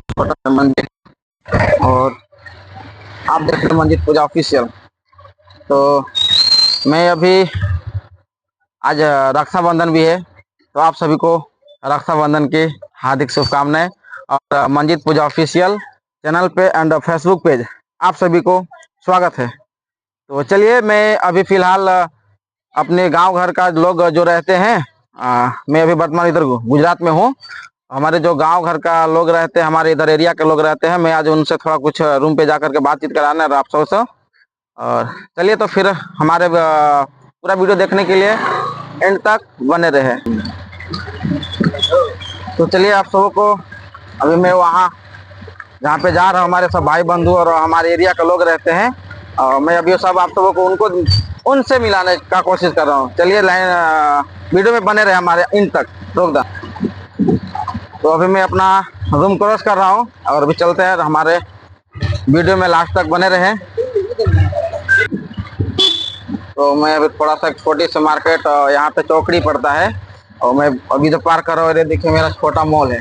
छोटा मंदिर, और आप देख रहे हैं मंदिर पूजा ऑफिशियल। तो मैं अभी आज रक्षाबंधन भी है, तो आप सभी को रक्षाबंधन की हार्दिक शुभकामनाएं। और मंजित पूजा ऑफिशियल चैनल पे एंड फेसबुक पेज आप सभी को स्वागत है। तो चलिए, मैं अभी फिलहाल अपने गांव घर का लोग जो रहते हैं, मैं अभी वर्तमान इधर गुजरात में हूँ। हमारे जो गांव घर का लोग रहते हैं, हमारे इधर एरिया के लोग रहते हैं, मैं आज उनसे थोड़ा कुछ रूम पे जाकर के बातचीत कराना है आप सबसे। और चलिए, तो फिर हमारे पूरा वीडियो देखने के लिए एंड तक बने रहे। तो चलिए, आप सबों को अभी मैं वहाँ जहाँ पे जा रहा हूँ, हमारे सब भाई बंधु और हमारे एरिया के लोग रहते हैं, और मैं अभी सब आप सबों को उनसे मिलाने का कोशिश कर रहा हूँ। चलिए, वीडियो में बने रहे हमारे इन तक, रोक दा। तो अभी मैं अपना रूम क्रॉस कर रहा हूँ और अभी चलते हैं, हमारे वीडियो में लास्ट तक बने रहे। तो मैं अभी थोड़ा सा छोटी सी मार्केट, यहाँ पे चौकड़ी पड़ता है, और मैं अभी जो पार कर रहा हूँ, देखिए मेरा छोटा मॉल है।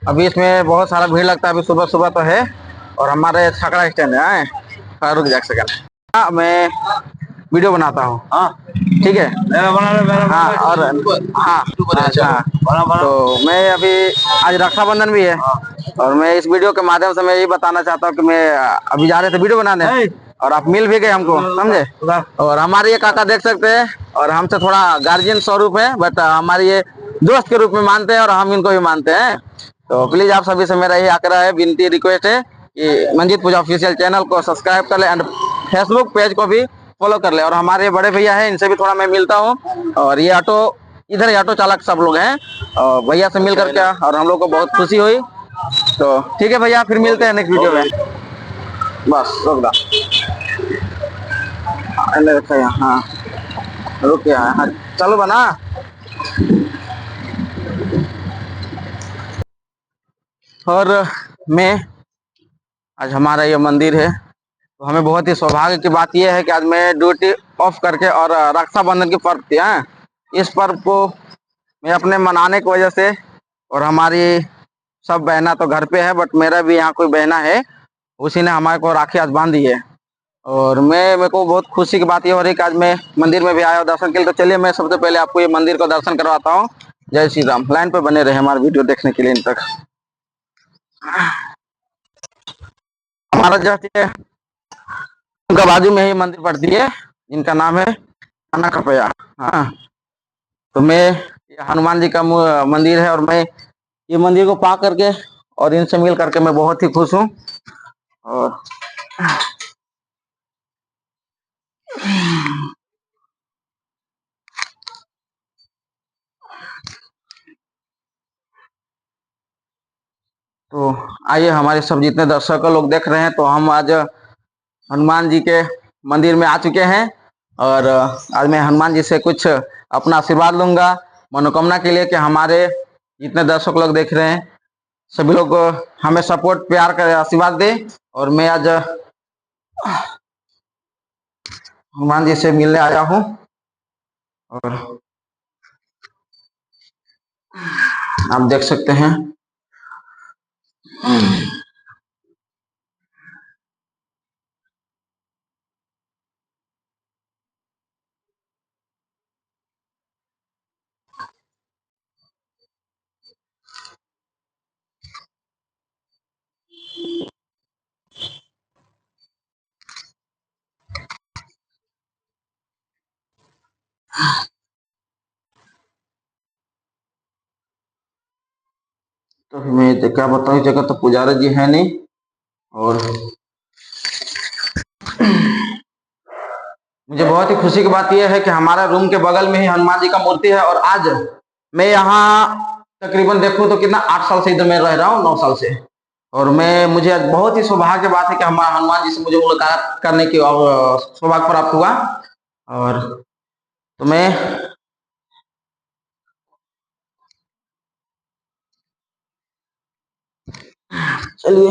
अभी इसमें बहुत सारा भीड़ लगता है, अभी सुबह सुबह तो है। और हमारे छकड़ा स्टैंड है, रुक जा सेकंड। हाँ, मैं वीडियो बनाता हूँ। हाँ ठीक है, हाँ। और हाँ हाँ, तो मैं अभी आज रक्षाबंधन भी है, और मैं इस वीडियो के माध्यम से मैं यही बताना चाहता हूँ कि मैं अभी जा रहे थे वीडियो बनाने, और आप मिल भी गए हमको, समझे। और हमारे ये काका देख सकते हैं, और हमसे थोड़ा गार्जियन स्वरूप है, बट हमारे ये दोस्त के रूप में मानते हैं, और हम इनको भी मानते हैं। तो प्लीज आप सभी से मेरा यही आग्रह है, विनती, रिक्वेस्ट है कि मंजित पूजा ऑफिशियल चैनल को सब्सक्राइब कर ले एंड फेसबुक पेज को भी फॉलो कर ले। और हमारे बड़े भैया हैं, इनसे भी थोड़ा मैं मिलता हूँ। और ये ऑटो, इधर ही ऑटो चालक सब लोग हैं, और भैया से मिल करके और हम लोग को बहुत खुशी हुई। तो ठीक है भैया, फिर मिलते हैं नेक्स्ट वीडियो में। बस रोक दा, हाँ रुक, हाँ चलो बना। और मैं आज हमारा ये मंदिर है, तो हमें बहुत ही सौभाग्य की बात यह है कि आज मैं ड्यूटी ऑफ करके, और रक्षाबंधन की पर्व थी, इस पर्व को मैं अपने मनाने की वजह से, और हमारी सब बहना तो घर पे है, बट मेरा भी यहाँ कोई बहना है, उसी ने हमारे को राखी आज बांध दी है। और मेरे को बहुत खुशी की बात ये हो रही है कि आज मैं मंदिर में भी आया हूँ दर्शन के लिए। तो चलिए, मैं सबसे पहले आपको ये मंदिर को दर्शन करवाता हूँ। जय श्री राम। लाइन पे बने रहे हमारे वीडियो देखने के लिए इन तक। हमारा जस्ट ये उनका बाजू में ही मंदिर पड़ती है, इनका नाम है खाना खपया। हाँ, तो मैं, ये हनुमान जी का मंदिर है, और मैं ये मंदिर को पा करके और इनसे मिल करके मैं बहुत ही खुश हूँ। और तो आइए, हमारे सब जितने दर्शक लोग देख रहे हैं, तो हम आज हनुमान जी के मंदिर में आ चुके हैं। और आज मैं हनुमान जी से कुछ अपना आशीर्वाद लूंगा, मनोकामना के लिए, कि हमारे जितने दर्शक लोग देख रहे हैं, सभी लोग हमें सपोर्ट, प्यार कर आशीर्वाद दे। और मैं आज हनुमान जी से मिलने आया हूँ। और आप देख सकते हैं, तो मैं क्या बताऊँ, जगह तो पुजारी जी है नहीं। और मुझे बहुत ही खुशी की बात यह है कि हमारा रूम के बगल में ही हनुमान जी का मूर्ति है। और आज मैं यहाँ तकरीबन देखूं तो कितना 8 साल से इधर मैं रह रहा हूँ, 9 साल से। और मैं, मुझे आज बहुत ही सौभाग्य बात है कि हमारा हनुमान जी से मुझे मुलाकात करने की सौभाग्य प्राप्त हुआ। और तो मैं, चलिए,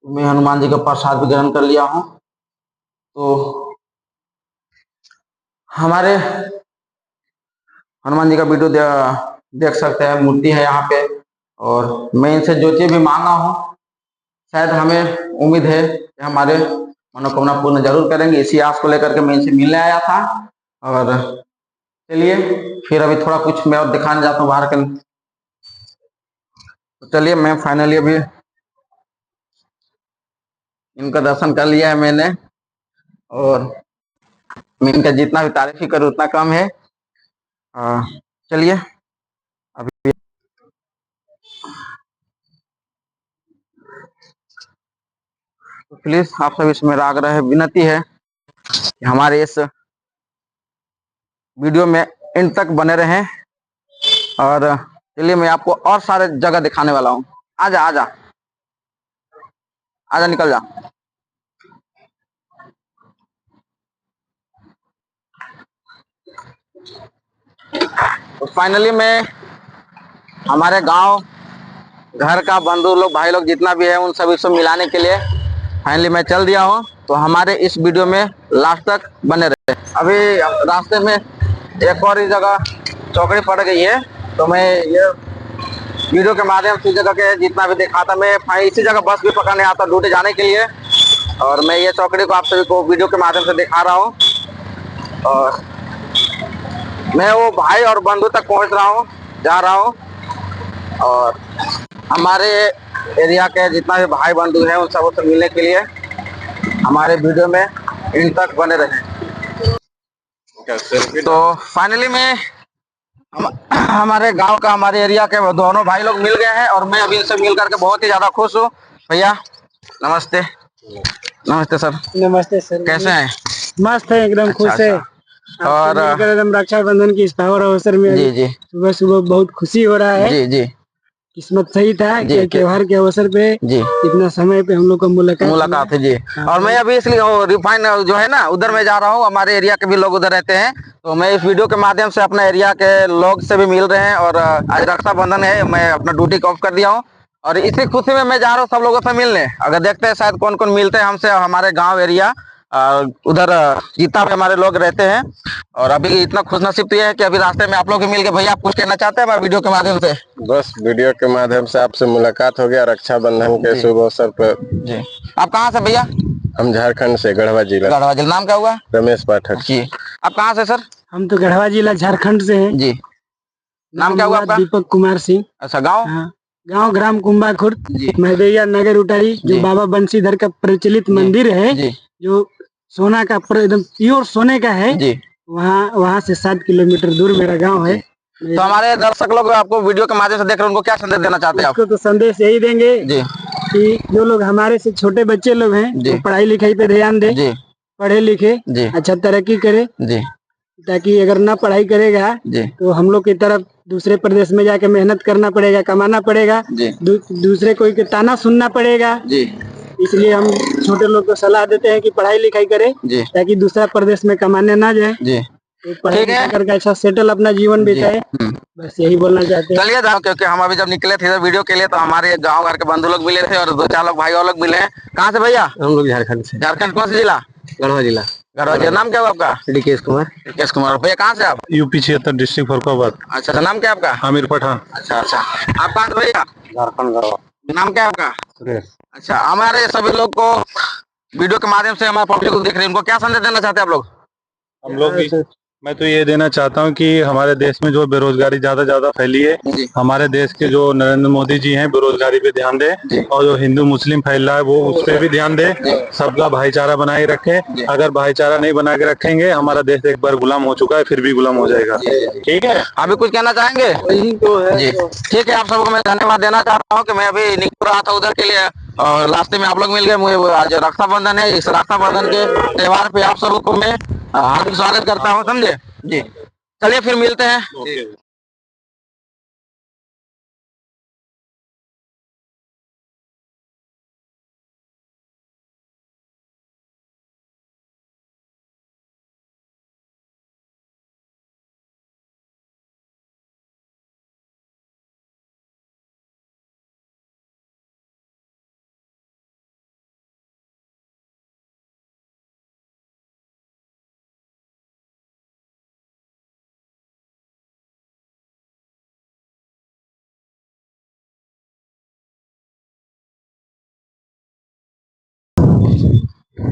मैं हनुमान जी का प्रसाद भी ग्रहण कर लिया हूँ। तो हमारे हनुमान जी का वीडियो देख सकते हैं, मूर्ति है यहाँ पे। और मैं इनसे जो चीज भी मांगा हूँ, शायद हमें उम्मीद है कि हमारे मनोकामना पूर्ण जरूर करेंगे। इसी आस को लेकर के मैं इनसे मिलने आया था। और चलिए फिर अभी थोड़ा कुछ मैं और दिखाने जाता हूँ बाहर के। तो चलिए, मैं फाइनली अभी इनका दर्शन कर लिया है मैंने। और मैं इनका जितना भी तारीफ ही करूँ उतना कम है। चलिए अभी तो प्लीज आप सभी से मेरा आग्रह है, विनती है कि हमारे इस वीडियो में इन तक बने रहें। और चलिए मैं आपको और सारे जगह दिखाने वाला हूँ। आजा आजा आजा, निकल जा। तो फाइनली मैं हमारे गांव घर का बंधु लोग, भाई लोग जितना भी है, उन सभी से मिलाने के लिए फाइनली मैं चल दिया हूँ। तो हमारे इस वीडियो में लास्ट तक बने रहे। अभी रास्ते में एक और ही जगह चौकड़ी पड़ गई है। तो मैं ये वीडियो के माध्यम से जगह के जितना भी देखा था, मैं इसी जगह बस भी पकड़ने आता ड्यूटी जाने के लिए। और मैं ये चौकड़ी को आप सभी को वीडियो के माध्यम से दिखा रहा हूँ। और मैं वो भाई और बंधु तक पहुंच रहा हूँ, जा रहा हूँ। और हमारे एरिया के जितना भी भाई बंधु हैं, उन सबसे मिलने के लिए हमारे वीडियो में इन तक बने रहे। तो फाइनली मैं हमारे गांव का, हमारे एरिया के दोनों भाई लोग मिल गए हैं। और मैं अभी इनसे मिल करके बहुत ही ज्यादा खुश हूँ। भैया नमस्ते। नमस्ते सर। नमस्ते सर। कैसे हैं? मस्त है, एकदम अच्छा खुश है। अच्छा। आपसे और मिलकर एकदम रक्षाबंधन की इस पावन अवसर में जी जी सुबह सुबह बहुत खुशी हो रहा है। जी जी किस्मत सही था जी कि त्योहार के अवसर पे जी इतना समय पे हम लोग का मुलाकात है जी। हाँ, और मैं अभी इसलिए रिफाइन जो है ना, उधर मैं जा रहा हूँ। हमारे एरिया के भी लोग उधर रहते हैं। तो मैं इस वीडियो के माध्यम से अपना एरिया के लोग से भी मिल रहे हैं। और आज रक्षाबंधन है, मैं अपना ड्यूटी ऑफ कर दिया हूँ। और इसी खुशी में मैं जा रहा हूँ सब लोगों से मिलने। अगर देखते हैं शायद कौन कौन मिलते हैं हमसे, हमारे गाँव एरिया उधर जितना भी हमारे लोग रहते हैं। और अभी इतना खुशनसीब तो ये है कि अभी रास्ते में आप लोग भी मिल गए। भैया आप कुछ कहना चाहते हैं हमारे वीडियो के माध्यम से? बस वीडियो के माध्यम से आपसे मुलाकात हो गया रक्षाबंधन के जी शुभ अवसर पर। जी। आप कहाँ से भैया? हम झारखंड से, गढ़वा जिला। गढ़वा जिला। नाम क्या हुआ? रमेश पाठक जी। आप कहाँ से सर? हम तो गढ़वा जिला झारखंड से हैं। जी। नाम क्या हुआ हुआ आपका? दीपक कुमार सिंह। अच्छा, गाँव? हाँ, गांव ग्राम कुंभा खुर्द, जी महदैया नगर उटारी, जो जी बाबा बंशीधर का प्रचलित जी मंदिर है, जी जो सोना का एकदम प्योर सोने का है। जी वहाँ वहाँ से 7 किलोमीटर दूर मेरा गांव है। जी। तो हमारे दर्शक लोग आपको वीडियो के माध्यम से देख रहे हैं, उनको क्या संदेश देना चाहते हैं आप? उसको तो संदेश यही देंगे जी कि जो लोग हमारे से छोटे बच्चे लोग हैं, जी वो पढ़ाई लिखाई पे ध्यान दे, जी पढ़े लिखे, जी अच्छा तरक्की करे। जी ताकि अगर ना पढ़ाई करेगा जी तो हम लोग की तरफ दूसरे प्रदेश में जाके मेहनत करना पड़ेगा, कमाना पड़ेगा, जी दूसरे कोई के ताना सुनना पड़ेगा। जी इसलिए हम छोटे लोग को सलाह देते हैं कि पढ़ाई लिखाई करे, जी ताकि दूसरा प्रदेश में कमाने ना जाए। जी। तो पढ़ाई ठीक है लिखाई करके अच्छा सेटल अपना जीवन जी। बिताए। बस यही बोलना चाहते हैं। चलिए जाओ, क्योंकि हम अभी जब निकले थे इधर वीडियो के लिए, तो हमारे गांव घर के बंधु लोग मिले थे और दो चार लोग भाई और लोग मिले हैं। कहाँ से भैया? हम लोग झारखंड से। झारखंड कौन सा जिला? गढ़वा जिला। गढ़वा जिला। नाम क्या हुआ आपका? डीकेश कुमार। रिकेश कुमार। भैया कहाँ से आप? UP 76 district Farrukhabad. अच्छा अच्छा। नाम क्या आपका? आमिर पठान। अच्छा अच्छा। आप कहाँ से भैया? झारखंड गढ़वा। नाम क्या है आपका? सुरेश। अच्छा। हमारे सभी लोग को वीडियो के माध्यम से हमारे पब्लिक को देख रहे हैं, उनको क्या संदेश देना चाहते हैं आप लोग? हम लोग भी, मैं तो ये देना चाहता हूँ कि हमारे देश में जो बेरोजगारी ज्यादा फैली है, जी हमारे देश के जो नरेंद्र मोदी जी हैं बेरोजगारी पे ध्यान जी दें। और जो हिंदू मुस्लिम फैल रहा है वो उस पर भी ध्यान दें। सबका भाईचारा बनाए रखें। अगर भाईचारा नहीं बना के रखेंगे, हमारा देश एक बार गुलाम हो चुका है, फिर भी गुलाम हो जाएगा। ठीक है, अभी कुछ कहना चाहेंगे? वही तो है। जी ठीक है। आप सबको मैं धन्यवाद देना चाहता हूँ कि मैं अभी निकल रहा था उधर के लिए, और रास्ते में आप लोग मिल गए मुझे। आज रक्षाबंधन है, इस रक्षाबंधन के त्योहार पे आप सबको मैं हार्दिक स्वागत करता हूँ, समझे जी। चलिए फिर मिलते हैं।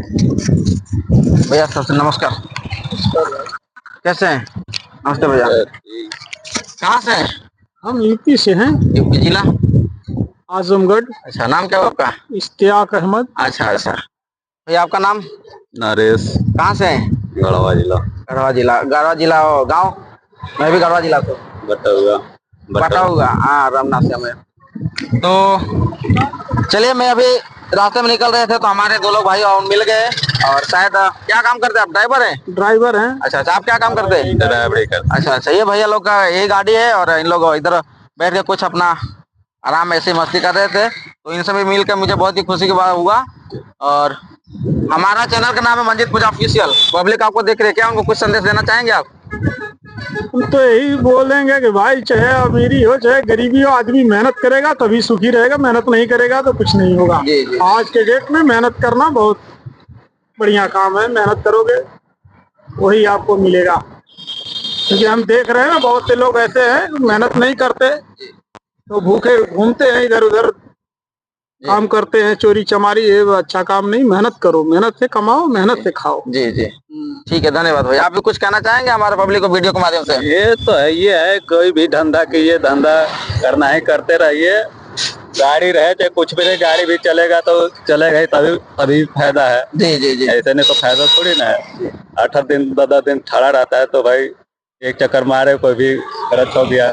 भैया सबसे नमस्कार। कैसे हैं? नमस्ते भैया। कहाँ से हैं? हम यूपी से हैं, यूपी जिला? आजमगढ़। अच्छा, नाम क्या है आपका? इश्तियाक अहमद। अच्छा अच्छा। भैया आपका नाम? नरेश, कहाँ से हैं? गढ़वा जिला। गढ़वा जिला। गढ़वा जिला गाँव? मैं भी गढ़वा जिला से हूँ। बटुआ। बटा हुआ, हाँ, रमना से मैं। तो चलिए, मैं अभी रास्ते में निकल रहे थे तो हमारे दो लोग भाई और मिल गए। और शायद क्या काम करते हैं आप? ड्राइवर हैं? ड्राइवर हैं। अच्छा अच्छा, आप क्या काम करते हैं? ड्राइवरी कर। अच्छा अच्छा, ये भैया लोग का यही गाड़ी है और इन लोग इधर बैठ के कुछ अपना आराम ऐसे मस्ती कर रहे थे, तो इनसे भी मिल के मुझे बहुत ही खुशी की बात हुआ। और हमारा चैनल का नाम है मंजीत पूजा ऑफिशियल। पब्लिक आपको देख रही है, क्या उनको कुछ संदेश देना चाहेंगे आप? हम तो यही बोलेंगे कि भाई चाहे अमीरी हो चाहे गरीबी हो, आदमी मेहनत करेगा तभी सुखी रहेगा, मेहनत नहीं करेगा तो कुछ नहीं होगा। जी, जी। आज के डेट में मेहनत करना बहुत बढ़िया काम है, मेहनत करोगे वही आपको मिलेगा। क्योंकि हम देख रहे हैं ना, बहुत से लोग ऐसे हैं मेहनत नहीं करते तो भूखे घूमते हैं, इधर उधर काम करते हैं, चोरी चमारी, ये अच्छा काम नहीं। मेहनत करो, मेहनत से कमाओ, मेहनत से खाओ। जी जी, ठीक है, धन्यवाद भैया। आप भी कुछ कहना चाहेंगे हमारे पब्लिक को वीडियो के माध्यम से? ये तो है, ये है, कोई भी धंधा कीजिए, धंधा करना है करते रहिए। गाड़ी रहे चाहे कुछ भी रहे, गाड़ी भी चलेगा तो चलेगा ही, तभी तभी फायदा है। जी जी जी। ऐसे नहीं तो फायदा थोड़ी ना है। 8 दिन 10 दिन खड़ा रहता है तो भाई एक चक्कर मारे कोई भी खर्च हो गया।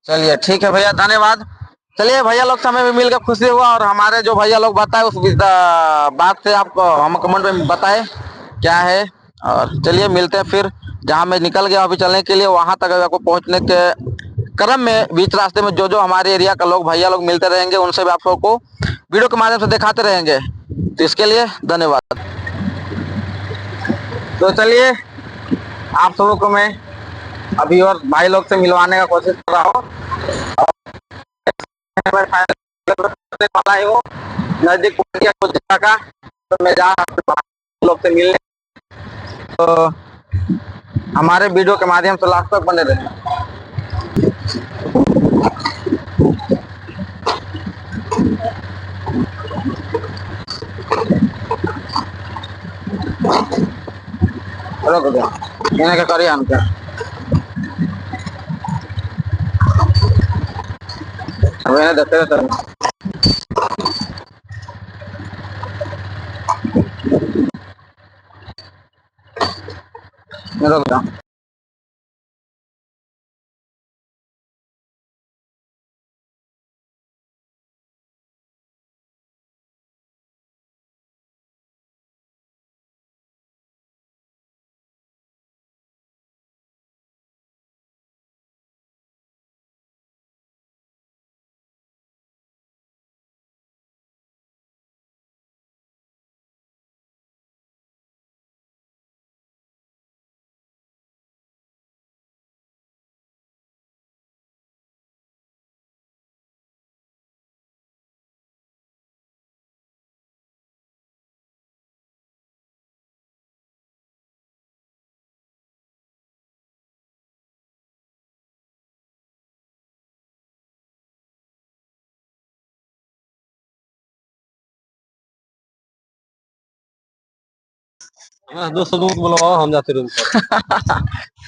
चलिए ठीक है भैया, धन्यवाद। चलिए, भैया लोग से हमें भी मिलकर खुशी हुआ और हमारे जो भैया लोग बताए उस बात से आपको हम कमेंट में बताए क्या है। और चलिए मिलते हैं फिर। जहाँ मैं निकल गया अभी चलने के लिए, वहां तक आपको पहुंचने के क्रम में बीच रास्ते में जो जो हमारे एरिया का लोग भैया लोग मिलते रहेंगे, उनसे भी आप सबको वीडियो के माध्यम से दिखाते रहेंगे। तो इसके लिए धन्यवाद। तो चलिए, आप सबों को मैं अभी और भाई लोग से मिलवाने का कोशिश कर रहा हूँ। वाला ही हूँ, नजदीक पहुंच गया कुछ जगह का, तो मैं जा रहा हूं लोग से मिलने। तो हमारे वीडियो के माध्यम से लास्ट तक बने रहे। रुक गया इन्हें क्या करिए हम क्या अब इन्हें देखते रहते रुक गया। दोस्तों बुलाओ, हम जाते रूम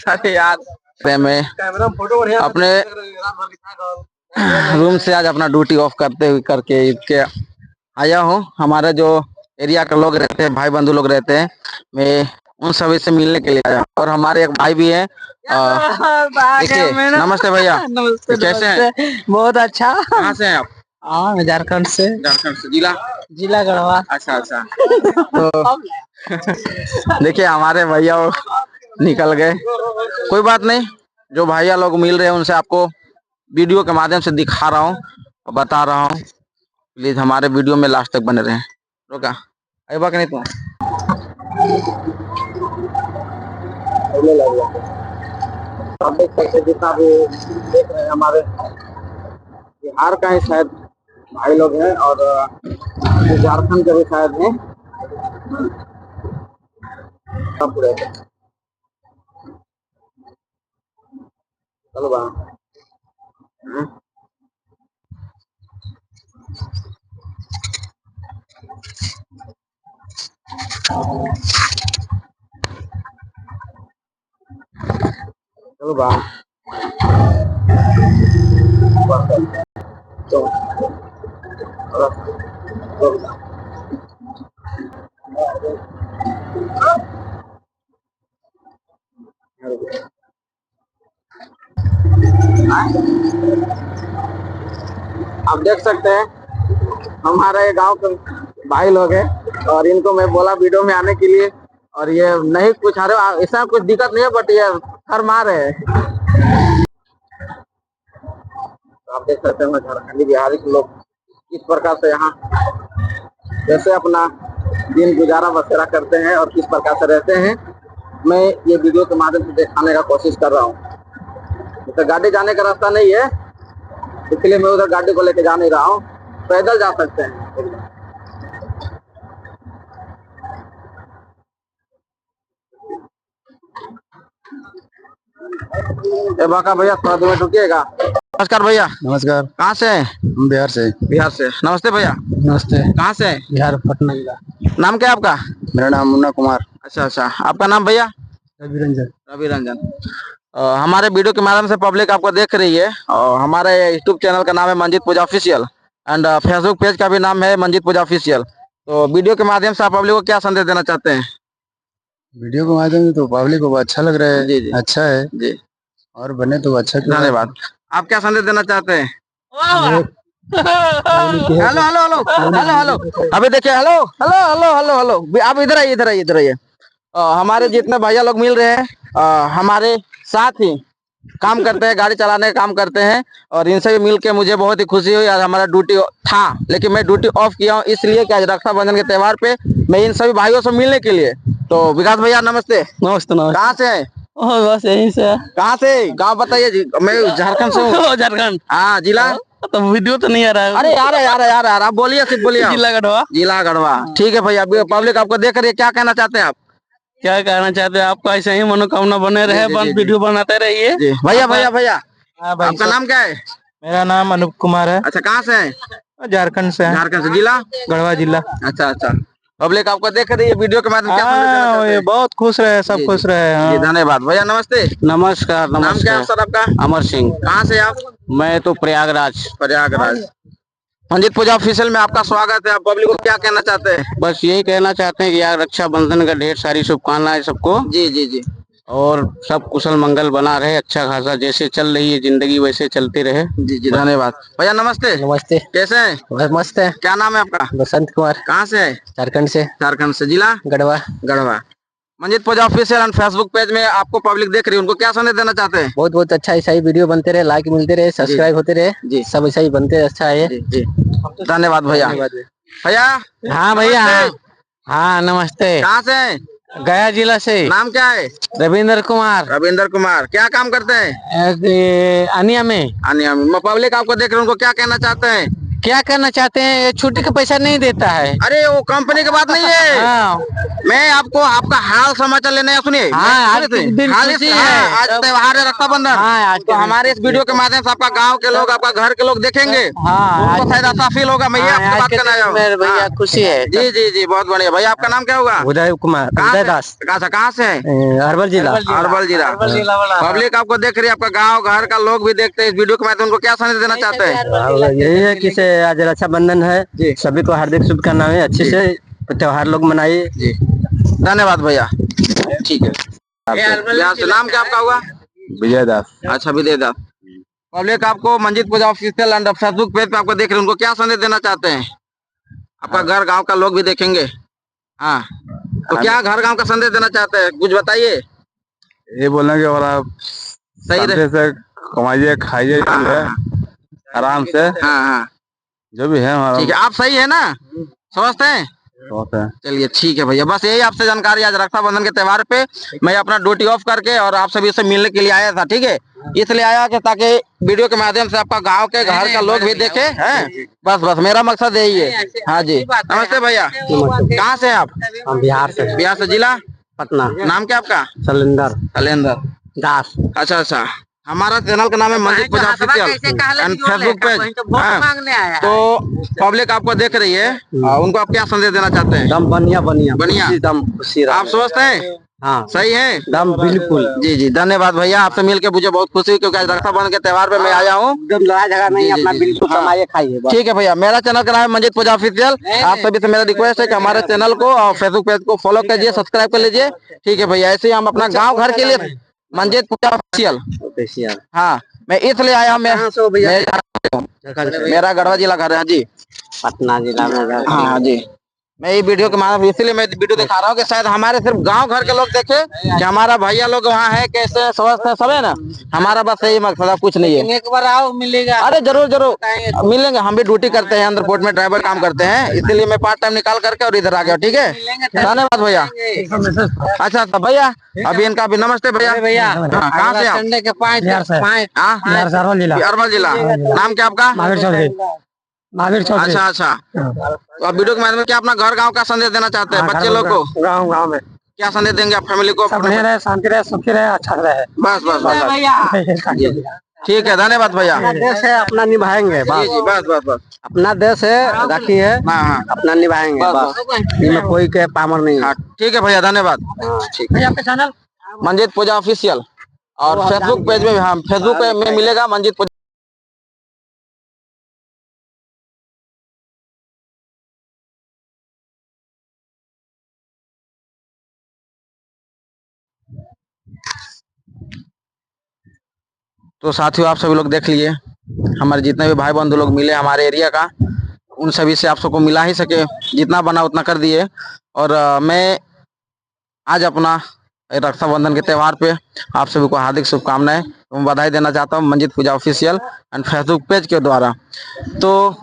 अरे यार, मैं अपने रूम से आज अपना ड्यूटी ऑफ करते हुए करके इसके आया हूँ। हमारे जो एरिया के लोग रहते हैं, भाई बंधु लोग रहते हैं, मैं उन सभी से मिलने के लिए आया हूँ। और हमारे एक भाई भी है। देखिए, नमस्ते भैया। नमस्ते, कैसे हैं? बहुत अच्छा। कहाँ से हैं आप? हाँ, मैं झारखंड से। झारखंड से। जिला? जिला गढ़वा। अच्छा अच्छा। तो देखिए, हमारे भैया निकल गए, कोई बात नहीं। जो भैया लोग मिल रहे हैं उनसे आपको वीडियो के माध्यम से दिखा रहा हूँ और बता रहा हूँ। प्लीज हमारे वीडियो में लास्ट तक बने रहें। रोका अरे बात नहीं, तुम जितना भी देख रहे हैं हमारे बिहार का ही शायद भाई लोग हैं और झारखंड के भी शायद हैं। चलो बा चलो बाहर तो आप देख सकते हैं हमारे गांव के भाई लोग हैं और इनको मैं बोला वीडियो में आने के लिए और ये नहीं कुछ ऐसा कुछ दिक्कत नहीं है बट ये शर्मा रहे हैं। तो आप देख सकते हैं झारखंडी बिहारी के लोग किस प्रकार से यहाँ कैसे अपना दिन गुजारा बसेरा करते हैं और किस प्रकार से रहते हैं, मैं ये वीडियो के माध्यम से दिखाने का कोशिश कर रहा हूँ। तो गाड़ी जाने का रास्ता नहीं है इसलिए मैं उधर गाड़ी को लेके जा नहीं रहा हूँ, पैदल जा सकते हैं। ए बाका भैया थोड़ा 2 मिनट रुकिएगा। नमस्कार भैया। नमस्कार। कहाँ से हैं? हम बिहार से। बिहार से। नमस्ते भैया। नमस्ते। कहाँ से हैं? बिहार पटना जिला। नाम क्या है आपका? मेरा नाम मुन्ना कुमार। अच्छा अच्छा, आपका नाम भैया? रवि रंजन। रवि रंजन। हमारे वीडियो के माध्यम से पब्लिक आपको देख रही है और हमारे यूट्यूब चैनल का नाम है मंजीत पूजा ऑफिशियल एंड फेसबुक पेज का भी नाम है मंजीत पूजा ऑफिशियल। तो वीडियो के माध्यम से आप पब्लिक को क्या संदेश देना चाहते हैं? वीडियो के माध्यम से तो पब्लिक को अच्छा लग रहा है। जी जी। अच्छा है जी, और बने तो अच्छा। धन्यवाद। आप क्या संदेश देना चाहते हैं? Hello hello hello hello hello, अभी देखिए, hello hello hello hello hello, आप इधर आइए इधर आइए इधर आइए। हमारे जितने भैया लोग मिल रहे हैं हमारे साथ ही काम करते हैं, गाड़ी चलाने का काम करते हैं और इनसे भी मिल के मुझे बहुत ही खुशी हुई। आज हमारा ड्यूटी था लेकिन मैं ड्यूटी ऑफ किया हूँ इसलिए कि आज रक्षाबंधन के त्योहार पे मैं इन सभी भाइयों से मिलने के लिए। तो विकास भैया नमस्ते। नमस्ते। नमस्ते। कहाँ से हैं? बस यहीं से। कहाँ से? गाँव बताइए जी। मैं झारखंड से हूँ। झारखंड। हाँ, जिला? तो वीडियो तो नहीं आ रहा है। अरे यार यार यार यार, आप बोलिए, सिर्फ बोलिए। जिला गढ़वा। जिला गढ़वा, ठीक है भैया। पब्लिक आपको देख रही है, क्या कहना चाहते हैं आप? क्या कहना चाहते हैं? आपका ऐसे ही मनोकामना बने रहे, वीडियो बनाते रहिए। भैया भैया भैया, आपका नाम क्या है? मेरा नाम अनूप कुमार है। अच्छा, कहाँ से है? झारखंड से। झारखंड से। जिला? गढ़वा जिला। अच्छा अच्छा, पब्लिक आपको देख रही है वीडियो के माध्यम, क्या संदेश देना चाहते हैं? बहुत खुश रहे, सब खुश रहे। जी धन्यवाद भैया। नमस्ते। नमस्कार। नाम क्या है सर आपका? अमर सिंह। कहाँ से आप? मैं तो प्रयागराज। प्रयागराज। मंजीत पूजा ऑफिशियल में आपका स्वागत है। आप पब्लिक को क्या कहना चाहते हैं? बस यही कहना चाहते हैं कि यार रक्षाबंधन का ढेर सारी शुभकामनाएं सबको। जी जी जी। और सब कुशल मंगल बना रहे, अच्छा खासा जैसे चल रही है जिंदगी वैसे चलती रहे। जी जी धन्यवाद भैया। नमस्ते। नमस्ते। कैसे हैं? मस्त है। क्या नाम है आपका? बसंत कुमार। कहाँ से है? झारखंड से। झारखंड से। जिला? गढ़वा। गढ़वा। मंजीत पूजा ऑफिशियल एंड फेसबुक पेज में आपको पब्लिक देख रही है, उनको क्या संदेश देना चाहते हैं? बहुत बहुत अच्छा, ऐसा ही वीडियो बनते रहे, लाइक मिलते रहे, सब्सक्राइब होते रहे जी। सब ऐसा ही बनते रहे। अच्छा है जी जी, धन्यवाद भैया। भैया। हाँ भैया। हाँ नमस्ते। कहाँ से हैं? गया जिला से। नाम क्या है? रविंद्र कुमार। रविंद्र कुमार। क्या काम करते हैं? अनिया में। अनिया में। पब्लिक आपको देख रहे हैं, उनको क्या कहना चाहते हैं? क्या करना चाहते हैं? छुट्टी का पैसा नहीं देता है। अरे वो कंपनी की बात नहीं है। हाँ। मैं आपको आपका हाल समाचार लेने आया, सुनिए। हाँ, आज दिन खुशी है। आज त्योहार है रक्षाबंधन। हाँ, आज तो हमारे इस वीडियो के माध्यम से आपका गांव के लोग, आपका घर के लोग देखेंगे। हाँ, उनको शायद अच्छा फील होगा। मैं ये आपसे बात करना आया हूँ। भैया खुशी है। जी जी जी, बहुत बढ़िया भैया। आपका नाम क्या होगा? उदय कुमार। उदय दास। कहाँ से है? अरवल जिला। अरवल जिला। पब्लिक आपको देख रही है, आपका गाँव घर का लोग भी देखते हैं इस वीडियो के माध्यम, उनको क्या संदेश देना चाहते हैं? यही है कि आज रक्षाबंधन है, सभी को हार्दिक शुभकामनाएं, अच्छे से त्योहार लोग मनाइए। जी धन्यवाद भैया। ठीक है। बिहार से। नाम क्या आपका हुआ? विजय दास। अच्छा, विजय दास। पब्लिक आपको मंजीत पूजा ऑफिशियल एंड फेसबुक पेज पे आपको देख रहे हैं, उनको क्या संदेश देना चाहते हैं? आपका घर गांव का लोग भी देखेंगे। हाँ, तो क्या घर गांव का संदेश देना चाहते हैं, कुछ बताइए। ये बोलना कि और आप सही रहे, से कमाइए, खाइए, आराम से, हाँ हाँ जो भी है हमारा। ठीक है। आप सही है ना? स्वस्थ हैं? चलिए ठीक है भैया। बस यही आपसे जानकारी, आज रक्षाबंधन के त्योहार पे मैं अपना ड्यूटी ऑफ करके और आप सभी से मिलने के लिए आया था। ठीक है, इसलिए आया कि ताकि वीडियो के माध्यम से आपका गांव के घर का लोग भी देखे हैं। बस बस मेरा मकसद यही है। हाँ जी। नमस्ते भैया। कहाँ से हैं आप? हम बिहार से। बिहार से। जिला? पटना। नाम क्या आपका? शैलेंद्र। शैलेंद्र दास। अच्छा अच्छा, हमारा चैनल का नाम है मंजित पूजा ऑफिशियल एंड फेसबुक पेज। तो पब्लिक आपको देख रही है, उनको आप क्या संदेश देना चाहते हैं? दम बढ़िया बढ़िया बढ़िया। दम खुशी आप स्वस्थ हैं? हाँ सही है? दम बिल्कुल जी जी, धन्यवाद भैया, आपसे मिलकर मुझे बहुत खुशी हुई, क्योंकि आज रक्षाबंधन के त्योहार पे मैं आया हूँ। एकदम लड़ाई झगड़ा नहीं, अपना बिल्कुल कमाइए खाइए बस। ठीक है भैया, मेरा चैनल का नाम है मंजित पूजा ऑफिशियल। आप सभी से मेरा रिक्वेस्ट है कि हमारे चैनल को और फेसबुक पेज को फॉलो कीजिए, सब्सक्राइब कर लीजिए। ठीक है भैया, ऐसे ही हम अपना गांव घर के लिए मंजित पूजा ऑफिशियल। हाँ, मैं इसलिए आया हूँ, मेरा गढ़वा जिला घर है जी, पटना जिला में। हाँ जी। मैं ये वीडियो के माध्यम इसलिए मैं वीडियो दिखा रहा हूँ कि शायद हमारे सिर्फ गांव घर के लोग देखे कि हमारा भैया लोग वहाँ है, कैसे स्वस्थ है, सब है ना। हमारा बस यही मकसद है, कुछ नहीं है। एक बार आओ मिलेगा। अरे जरूर जरूर मिलेंगे, हम भी ड्यूटी करते हैं, अंदर पोर्ट में ड्राइवर काम करते हैं, इसीलिए मैं पार्ट टाइम निकाल करके और इधर आ गया। ठीक है, धन्यवाद भैया। अच्छा भैया, अभी इनका भी नमस्ते भैया। कहाँ से आप? संडे के 5 अरवल जिला। नाम क्या आपका? महावीर चौधरी। अच्छा अच्छा, तो आप वीडियो के माध्यम में क्या अपना घर गांव का संदेश देना चाहते हैं बच्चे लोग को? गाँव में क्या संदेश देंगे आप फैमिली को? रहे, शांति रहे, सुखी रहे, अच्छा रहे। बस बस बस, ठीक है, धन्यवाद भैया। देश है अपना निभाएंगे बस। जी जी, बस बस बस, अपना देश है, राखी है, अपना निभाएंगे बस। इसमें कोई के पामर नहीं है। ठीक है भैया, धन्यवाद। आपका चैनल मंजित पूजा ऑफिशियल और फेसबुक पेज में, हाँ फेसबुक में मिलेगा मंजित पूजा। तो साथियों, आप सभी लोग देख लिए, हमारे जितने भी भाई बंधु लोग मिले हमारे एरिया का, उन सभी से आप सबको मिला ही सके, जितना बना उतना कर दिए। और मैं आज अपना रक्षाबंधन के त्यौहार पे आप सभी को हार्दिक शुभकामनाएं एवं बधाई देना चाहता हूं मंजित पूजा ऑफिशियल एंड फेसबुक पेज के द्वारा। तो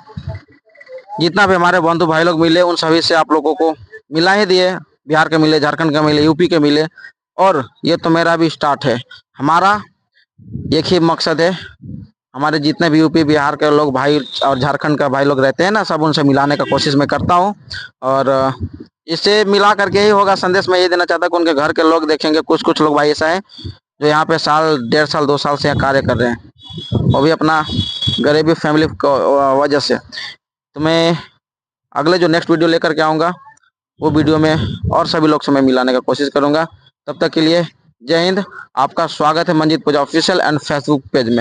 जितना भी हमारे बंधु भाई लोग मिले, उन सभी से आप लोगों को मिला ही दिए, बिहार के मिले, झारखंड के मिले, यूपी के मिले, और ये तो मेरा भी स्टार्ट है। हमारा एक ही मकसद है, हमारे जितने भी यूपी बिहार के लोग भाई और झारखंड का भाई लोग रहते हैं ना, सब उनसे मिलाने का कोशिश मैं करता हूं। और इससे मिला करके ही होगा। संदेश मैं ये देना चाहता हूं कि उनके घर के लोग देखेंगे, कुछ कुछ लोग भाई ऐसा है जो यहाँ पे साल, 1.5 साल 2 साल से यहाँ कार्य कर रहे हैं, वो भी अपना गरीबी फैमिली वजह से। तो मैं अगले जो नेक्स्ट वीडियो लेकर के आऊँगा, वो वीडियो में और सभी लोग से मैं मिलाने का कोशिश करूँगा। तब तक के लिए जय हिंद। आपका स्वागत है मंजित पूजा ऑफिशियल एंड फेसबुक पेज में।